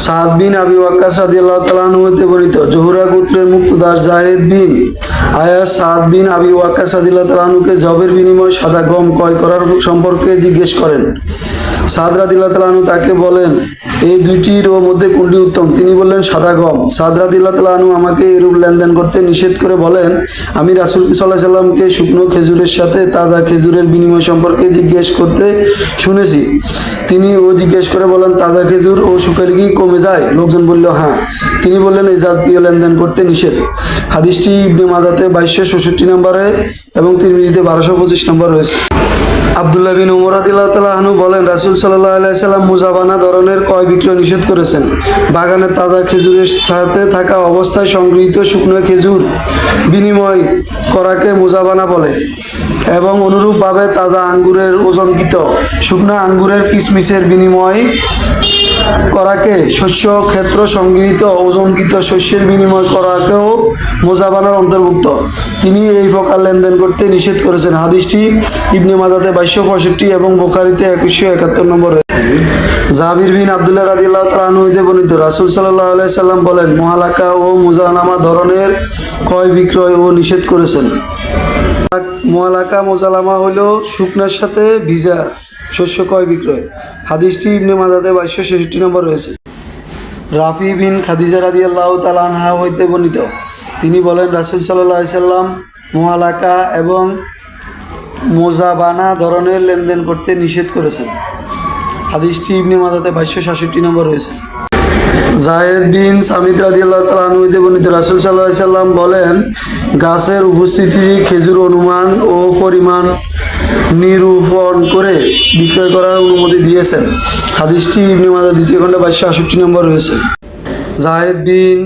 সাদ বিন আবি ওয়াক্কাস রাদিয়াল্লাহু তাআলা আনহু হতে বর্ণিত, জোহরা গোত্রের মুক্তদাস জাহেদ বিন আয়াস সাদ বিন আবি ওয়াক্কাস রাদিয়াল্লাহু তাআলা আনহুকে জবের বিনিময়ে সাদা গম ক্রয় করার সম্পর্কে জিজ্ঞেস করেন। সাদ রাদিয়াল্লাহু তাআলা আনহু তাকে বলেন, এই দুইটির মধ্যে কোনটি উত্তম? তিনি বললেন, সাদা গম। সাদ রাদিয়াল্লাহু তাআলা আনহু আমাকে এরূপ লেনদেন করতে নিষেধ করে বলেন, আমি রাসূল সাল্লাল্লাহু আলাইহি সাল্লামকে শুকনো খেজুরের সাথে তাজা খেজুরের বিনিময় সম্পর্কে জিজ্ঞেস করতে শুনেছি। তিনি জিজ্ঞেস করে বলেন, তাজা খেজুর ও শুকালে কি কমে যায়? লোকজন বলল, হ্যাঁ। তিনি বললেন, এই জাতীয় লেনদেন করতে নিষেধ। হাদিসটি ইবনে মাজাতে 2266 নম্বরে এবং তিরমিজিতে 1225 নম্বর রয়েছে। আব্দুল্লাহ বিন উমর রাদিয়াল্লাহু তাআলা আনহু বলেন, রাসূল সাল্লাল্লাহু আলাইহি সাল্লাম মুজাবানা ধরনের ক্রয় বিক্রয় নিষেধ করেছেন। বাগানের তাজা খেজুরের সাথে থাকা অবস্থায় সংগৃহীত শুকনো খেজুর বিনিময় করাকে মুজাবানা বলে এবং অনুরূপভাবে তাজা আঙ্গুরের ওজনকৃত শুকনো আঙ্গুরের কিশমিশের বিনিময় করাকে শস্য ক্ষেত্র সংগৃহীত ওজনকৃত শস্যের বিনিময় করাকেও মুজাবানার অন্তর্ভুক্ত। তিনি এই প্রকার লেনদেন করতে নিষেধ করেছেন। হাদিসটি ইবনে মাজাতে 2265 এবং বুখারীতে 2171 নম্বর। জাবির বিন আব্দুল্লাহ রাদিয়াল্লাহু তাআলা আনহু হতে বর্ণিত, রাসূল সাল্লাল্লাহু আলাইহি সাল্লাম বলেন, মুহালাকা ও মুজানামা ধরনের ক্রয় বিক্রয় ও নিষেধ করেছেন। মুহালাকা মুজালামা হলো শুকনার সাথে ভিজা শস্য ক্রয় বিক্রয়। হাদিসটি ইবনে মাজাতে 2266 নম্বর রয়েছে। রাফি বিন খাদিজা রাদিয়াল্লাহু তাআলা আনহা হইতে বর্ণিত, তিনি বলেন, রাসূল সাল্লাল্লাহু আলাইহি সাল্লাম মুহালাকা এবং মুজাবানা ধরনের লেনদেন করতে নিষেধ করেছেন। হাদিসটি ইবনে মাজাতে 2267 নম্বর রয়েছে। জায়েদ বিন সামিদ রাদিয়াল্লাহু তাআলা আনহু হতে বর্ণিত, রাসূল সাল্লাল্লাহু আলাইহি সাল্লাম বলেন, গাছের উপস্থিতি খেজুর অনুমান ও পরিমাণ নিরূপণ করে বিক্রয় করার অনুমতি দিয়েছেন। হাদিসটি ইবনে মাজাহ দ্বিতীয় খণ্ডে 2268 নম্বর রয়েছে। জায়েদ বিন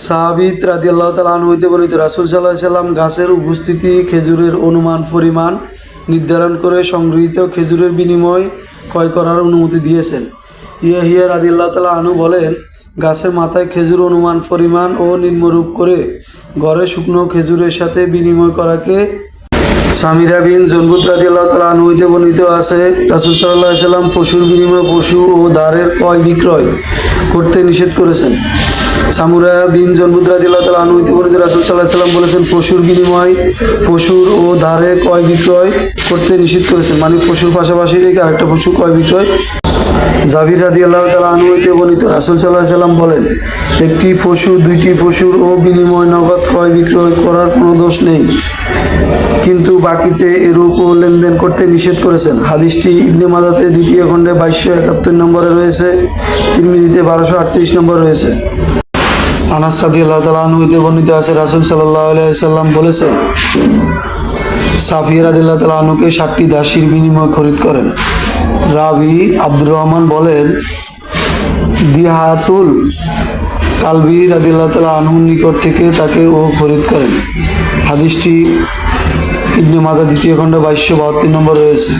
সাবিত রাদিয়াল্লাহু তাআলা আনহু হতে বর্ণিত, রাসূল সাল্লাল্লাহু আলাইহি সাল্লাম গাছের উপস্থিতি খেজুরের অনুমান পরিমাণ নির্ধারণ করে সংগৃহীত খেজুরের বিনিময় ক্রয় করার অনুমতি দিয়েছেন। ইয়াহিয়া রাদিয়াল্লাহু তাআলা আনহু বলেন, গাছের মাথায় খেজুর অনুমান পরিমাণ ও নিম্নরূপ করে ঘরে শুকনো খেজুরের সাথে বিনিময় করাকে সামিরা বিন জনবুত রাদিয়াল্লাহু তাআলা আনহু হতে বর্ণিত আছে, রাসূল সাল্লাল্লাহু আলাইহি সাল্লাম পশুর বিনিময়ে পশু ও ধারের ক্রয় বিক্রয় করতে নিষেধ করেছেন। সামিরা বিন জনবুত রাদিয়াল্লাহু তাআলা আনহু হতে বর্ণিত, রাসূল সাল্লাল্লাহু আলাইহি সাল্লাম বলেছেন, পশুর বিনিময় পশুর ও ধারের ক্রয় বিক্রয় করতে নিষেধ করেছেন, মানে পশুর পাশাপাশি রেখে আরেকটা পশু ক্রয় বিক্রয়। জাবির রাদিয়াল্লাহু তাআলা আনহু হতে বর্ণিত, রাসূল সাল্লাল্লাহু আলাইহি সাল্লাম বলেন, একটি পশু দুইটি পশুর ও বিনিময় নগদ ক্রয় বিক্রয় করার কোনো দোষ নেই, কিন্তু বাকিতে এরূপ লেনদেন করতে নিষেধ করেছেন। হাদিসটি ইবনে মাজাতে দ্বিতীয় খণ্ডে 2271 নম্বরে রয়েছে, তিরমিজিতে 1238 নম্বর রয়েছে। আনাস রাদিয়াল্লাহু তাআলা আনহু হতে বর্ণিত আছে, রাসূল সাল্লাল্লাহু আলাইহি সাল্লাম বলেছেন, সাফিয়া রাদিয়াল্লাহু তাআলা আনহুকে 60টি দাসীর বিনিময়ে খরিদ করেন। রাবি আব্দুর রহমান বলেন, দিহাতুল কালবি রাদিয়াল্লাহু তাআলা আনহুর নিকট থেকে তাকে খরিদ করেন। হাদিসটি ইবনে মাজাহ দ্বিতীয় খণ্ডে 2272 নম্বর রয়েছে।